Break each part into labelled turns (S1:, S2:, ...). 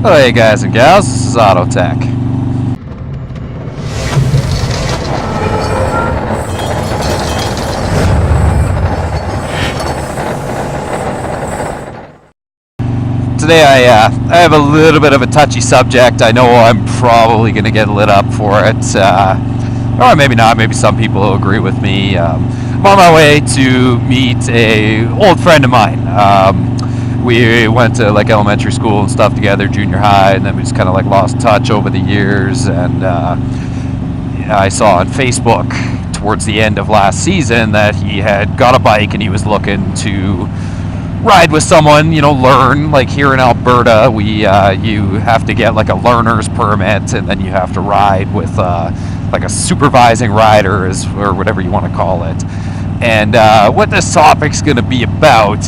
S1: Oh, hey guys and gals, this is Auto Tech. Today I have a little bit of a touchy subject. I know I'm probably going to get lit up for it, or maybe not. Maybe some people will agree with me. I'm on my way to meet a old friend of mine. We went to like elementary school and stuff together, junior high, and then we just kind of like lost touch over the years. And I saw on Facebook towards the end of last season that he had got a bike and he was looking to ride with someone, you know, learn. Like here in Alberta, you have to get like a learner's permit, and then you have to ride with like a supervising rider, or whatever you want to call it. And what this topic's going to be about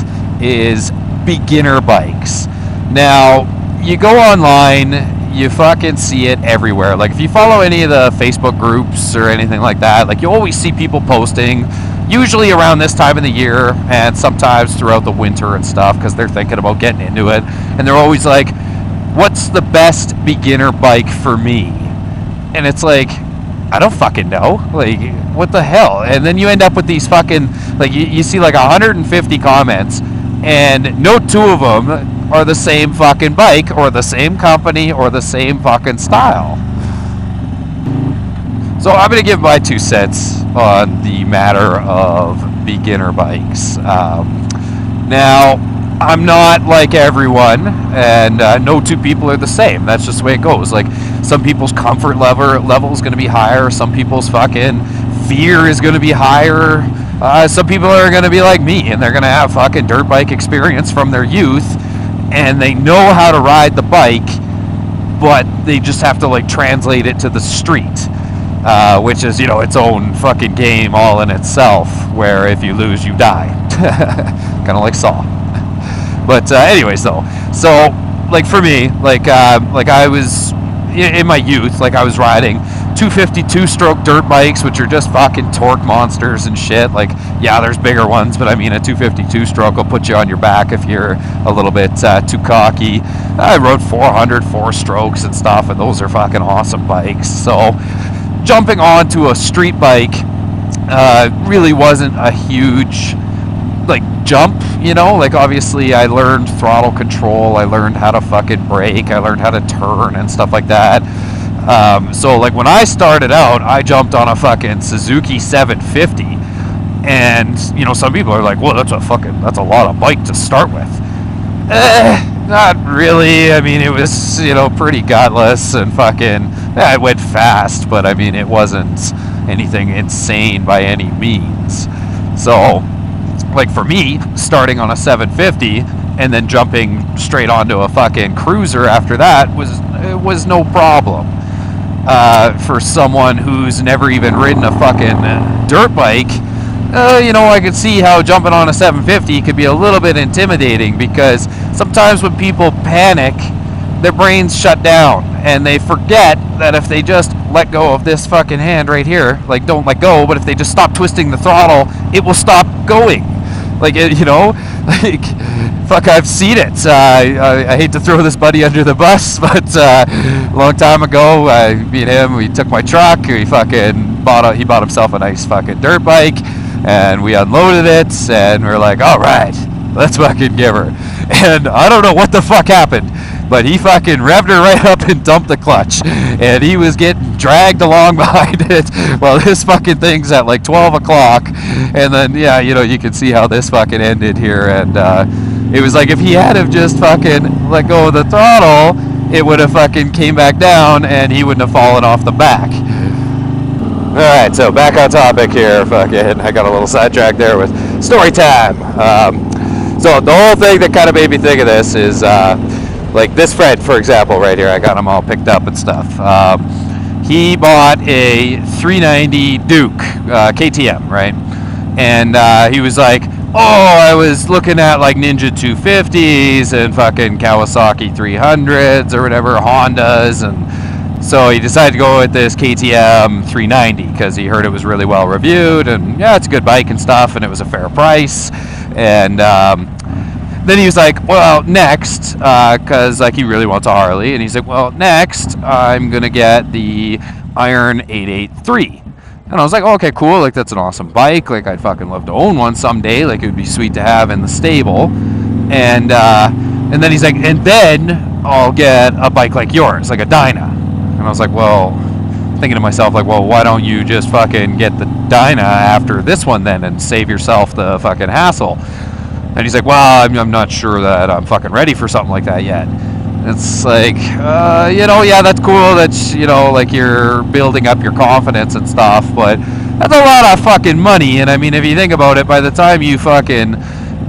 S1: is beginner bikes. Now, you go online, you fucking see it everywhere. Like if you follow any of the Facebook groups or anything like that, like you always see people posting, usually around this time of the year and sometimes throughout the winter and stuff, because they're thinking about getting into it, and they're always like, what's the best beginner bike for me? And it's like, I don't fucking know. Like, what the hell? And then you end up with these fucking, like, you see like 150 comments, and no two of them are the same fucking bike, or the same company, or the same fucking style. So I'm going to give my 2 cents on the matter of beginner bikes. Now, I'm not like everyone, and no two people are the same. That's just the way it goes. Like, some people's comfort level is going to be higher. Some people's fucking fear is going to be higher. Some people are going to be like me, and they're going to have fucking dirt bike experience from their youth, and they know how to ride the bike, but they just have to like translate it to the street. Which is, you know, its own fucking game all in itself, where if you lose, you die. Kind of like Saw. But anyways, though, so like for me, like I was in my youth, like I was riding 252-stroke dirt bikes, which are just fucking torque monsters and shit. Like, yeah, there's bigger ones, but I mean, a 252-stroke will put you on your back if you're a little bit too cocky. I rode 400 4-strokes and stuff, and those are fucking awesome bikes. So jumping onto a street bike really wasn't a huge like jump, you know. Like obviously I learned throttle control, I learned how to fucking brake, I learned how to turn and stuff like that. So like when I started out, I jumped on a fucking Suzuki 750, and you know, some people are like, well, that's a lot of bike to start with. Not really. I mean, it was, you know, pretty gutless and fucking, it went fast, but I mean, it wasn't anything insane by any means. So, like for me, starting on a 750 and then jumping straight onto a fucking cruiser after that was no problem. For someone who's never even ridden a fucking dirt bike, you know, I could see how jumping on a 750 could be a little bit intimidating, because sometimes when people panic, their brains shut down and they forget that if they just let go of this fucking hand right here, like don't let go, but if they just stop twisting the throttle, it will stop going. Like, you know, like, fuck, I've seen it. I hate to throw this buddy under the bus, but a long time ago, me and him, we took my truck, he bought himself a nice fucking dirt bike, and we unloaded it, and we're like, all right, let's fucking give her. And I don't know what the fuck happened, but he fucking revved her right up and dumped the clutch, and he was getting dragged along behind it while this fucking thing's at like 12 o'clock. And then, yeah, you know, you can see how this fucking ended here. And it was like if he had have just fucking let go of the throttle, it would have fucking came back down and he wouldn't have fallen off the back. Alright, so back on topic here. Fucking, I got a little sidetracked there with story time. So the whole thing that kind of made me think of this is like this friend, for example, right here. I got him all picked up and stuff. He bought a 390 Duke KTM, right? And he was like, oh, I was looking at like Ninja 250s and fucking Kawasaki 300s or whatever, Hondas, and so he decided to go with this KTM 390 because he heard it was really well reviewed, and yeah, it's a good bike and stuff, and it was a fair price. And then he was like, well, next, because like he really wants a Harley, and he's like, well, next I'm gonna get the Iron 883. And I was like, oh, okay, cool, like that's an awesome bike, like I'd fucking love to own one someday, like it would be sweet to have in the stable. And then he's like, and then I'll get a bike like yours, like a Dyna. And I was like, well, thinking to myself, like, well, why don't you just fucking get the Dyna after this one then and save yourself the fucking hassle? And he's like, well, I'm not sure that I'm fucking ready for something like that yet. It's like, you know, yeah, that's cool. That's, you know, like you're building up your confidence and stuff, but that's a lot of fucking money. And I mean, if you think about it, by the time you fucking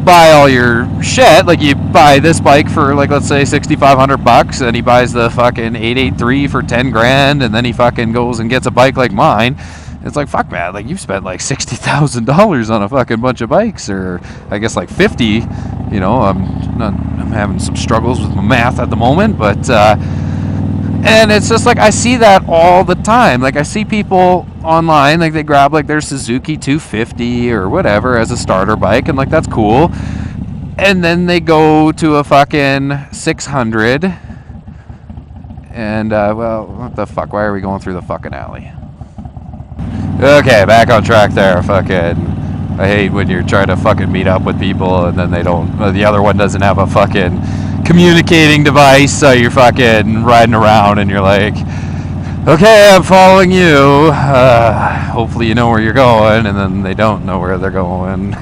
S1: buy all your shit, like you buy this bike for like, let's say $6,500, and he buys the fucking 883 for 10 grand, and then he fucking goes and gets a bike like mine. It's like, fuck, man, like you've spent like $60,000 on a fucking bunch of bikes, or I guess like 50. You know, I'm having some struggles with my math at the moment, but and it's just like I see that all the time. Like I see people online, like they grab like their Suzuki 250 or whatever as a starter bike, and like that's cool, and then they go to a fucking 600, and well, what the fuck? Why are we going through the fucking alley? Okay, back on track there. Fucking, I hate when you're trying to fucking meet up with people and then they don't, the other one doesn't have a fucking communicating device, so you're fucking riding around and you're like, okay, I'm following you. Hopefully you know where you're going, and then they don't know where they're going.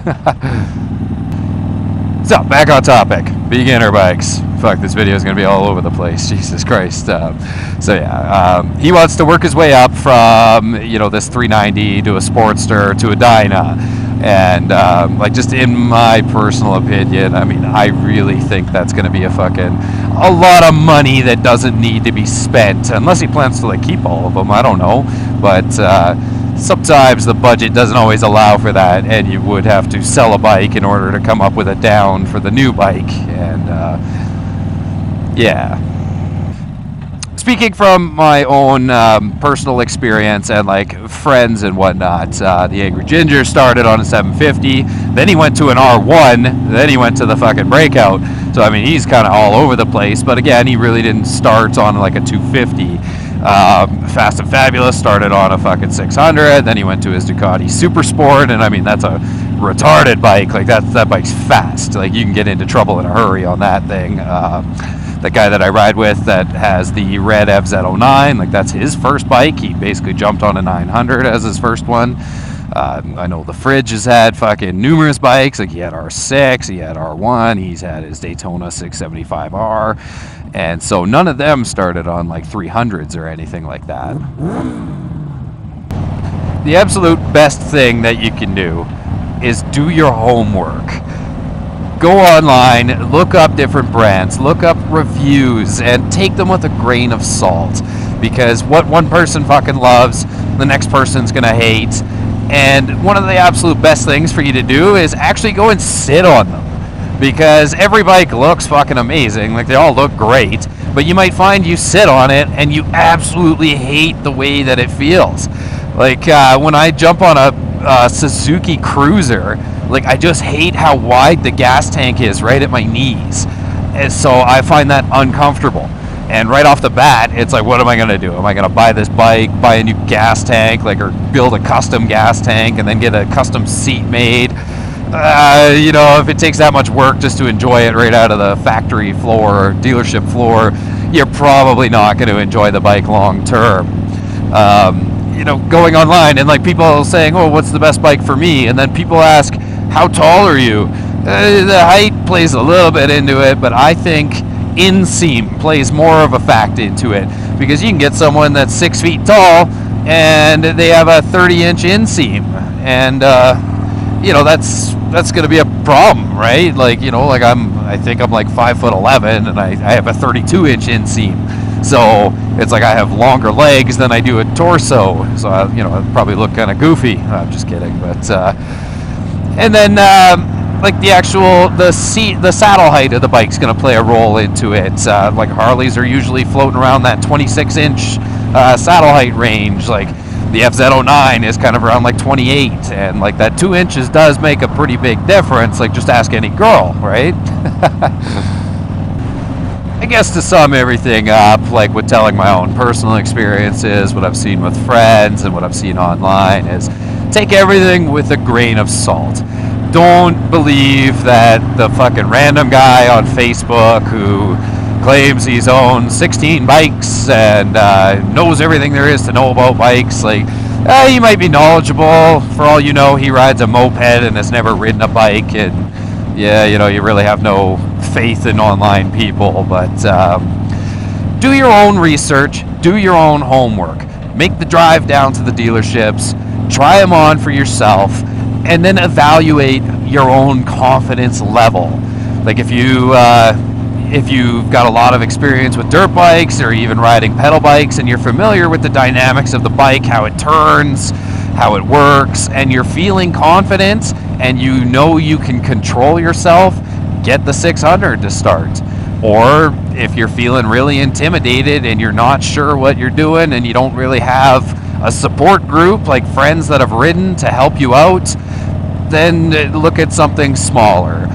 S1: So, back on topic. Beginner bikes. Fuck, this video is going to be all over the place. Jesus Christ. So yeah, he wants to work his way up from, you know, this 390 to a Sportster to a Dyna. And, like, just in my personal opinion, I mean, I really think that's going to be a lot of money that doesn't need to be spent. Unless he plans to, like, keep all of them. I don't know. But, sometimes the budget doesn't always allow for that, and you would have to sell a bike in order to come up with a down for the new bike. And yeah. Speaking from my own personal experience and like friends and whatnot, the Angry Ginger started on a 750, then he went to an R1, then he went to the fucking Breakout. So I mean, he's kind of all over the place, but again, he really didn't start on like a 250. Fast and Fabulous started on a fucking 600, then he went to his Ducati Super Sport, and I mean, that's a retarded bike. Like that bike's fast. Like you can get into trouble in a hurry on that thing. The guy that I ride with that has the red FZ09, like that's his first bike. He basically jumped on a 900 as his first one. I know the Fridge has had fucking numerous bikes. Like he had R6, he had R1, he's had his Daytona 675R. And so none of them started on like 300s or anything like that. The absolute best thing that you can do is do your homework. Go online, look up different brands, look up reviews, and take them with a grain of salt. Because what one person fucking loves, the next person's gonna hate. And one of the absolute best things for you to do is actually go and sit on them. Because every bike looks fucking amazing, like they all look great, but you might find you sit on it and you absolutely hate the way that it feels. Like when I jump on a Suzuki Cruiser, like I just hate how wide the gas tank is right at my knees, and so I find that uncomfortable. And right off the bat, it's like, what am I gonna do? Am I gonna buy this bike, buy a new gas tank, like, or build a custom gas tank and then get a custom seat made? You know, if it takes that much work just to enjoy it right out of the factory floor or dealership floor, you're probably not going to enjoy the bike long term. You know, going online and like people saying, oh, what's the best bike for me? And then people ask, how tall are you? The height plays a little bit into it, but I think inseam plays more of a fact into it, because you can get someone that's 6 feet tall and they have a 30-inch inseam, and you know, that's going to be a problem, right? Like, you know, like I think I'm like 5'11", and I have a 32-inch inseam. So it's like I have longer legs than I do a torso. So, you know, I'd probably look kind of goofy. I'm just kidding. But, and then, like the saddle height of the bike's going to play a role into it. Like Harleys are usually floating around that 26-inch saddle height range. Like The FZ09 is kind of around like 28, and like that 2 inches does make a pretty big difference. Like, just ask any girl, right? I guess to sum everything up, like with telling my own personal experiences, what I've seen with friends and what I've seen online, is take everything with a grain of salt. Don't believe that the fucking random guy on Facebook who claims he's owned 16 bikes and knows everything there is to know about bikes. Like, he might be knowledgeable. For all you know, he rides a moped and has never ridden a bike. And yeah, you know, you really have no faith in online people. But do your own research. Do your own homework. Make the drive down to the dealerships. Try them on for yourself. And then evaluate your own confidence level. Like, if you've got a lot of experience with dirt bikes or even riding pedal bikes, and you're familiar with the dynamics of the bike, how it turns, how it works, and you're feeling confident and you know you can control yourself, get the 600 to start. Or if you're feeling really intimidated and you're not sure what you're doing and you don't really have a support group like friends that have ridden to help you out, then look at something smaller.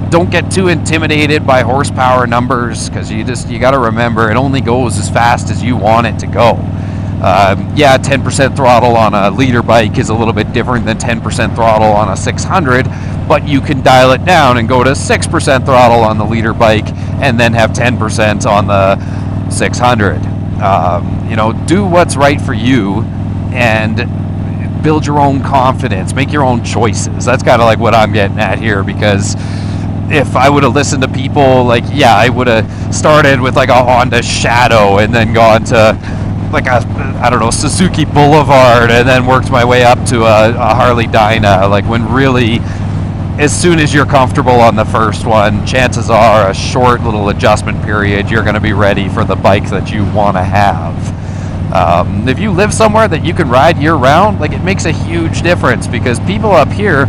S1: Don't get too intimidated by horsepower numbers, because you got to remember it only goes as fast as you want it to go. Yeah, 10% throttle on a leader bike is a little bit different than 10% throttle on a 600, but you can dial it down and go to 6% throttle on the leader bike and then have 10% on the 600. You know, do what's right for you and build your own confidence, make your own choices. That's kind of like what I'm getting at here, because if I would have listened to people, like, yeah, I would have started with like a Honda Shadow and then gone to like a, I don't know, Suzuki Boulevard, and then worked my way up to a Harley Dyna. Like, when really, as soon as you're comfortable on the first one, chances are a short little adjustment period, you're going to be ready for the bike that you want to have. If you live somewhere that you can ride year-round, like, it makes a huge difference, because people up here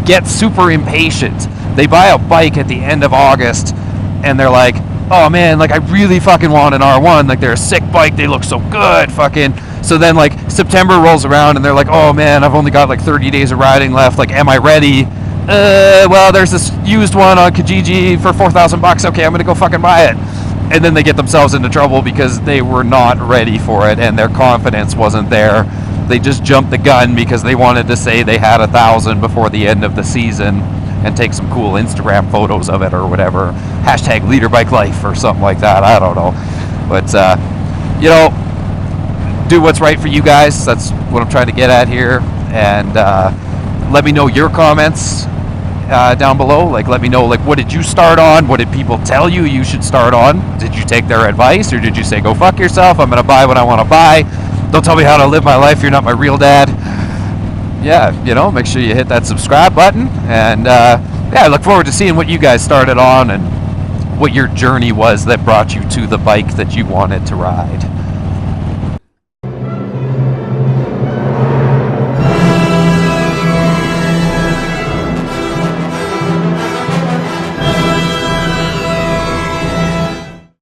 S1: get super impatient. They buy a bike at the end of August, and they're like, oh man, like, I really fucking want an R1. Like, they're a sick bike. They look so good. Fucking. So then, like, September rolls around, and they're like, oh man, I've only got like 30 days of riding left. Like, am I ready? Well, there's this used one on Kijiji for $4,000. Okay, I'm gonna go fucking buy it. And then they get themselves into trouble because they were not ready for it and their confidence wasn't there. They just jumped the gun because they wanted to say they had 1,000 before the end of the season and take some cool Instagram photos of it or whatever. Hashtag leader bike life or something like that. I don't know. But, you know, do what's right for you guys. That's what I'm trying to get at here. And let me know your comments down below. Like, let me know, like, what did you start on? What did people tell you you should start on? Did you take their advice, or did you say, go fuck yourself, I'm gonna buy what I want to buy, don't tell me how to live my life, you're not my real dad? Yeah, you know, make sure you hit that subscribe button. And yeah, I look forward to seeing what you guys started on and what your journey was that brought you to the bike that you wanted to ride.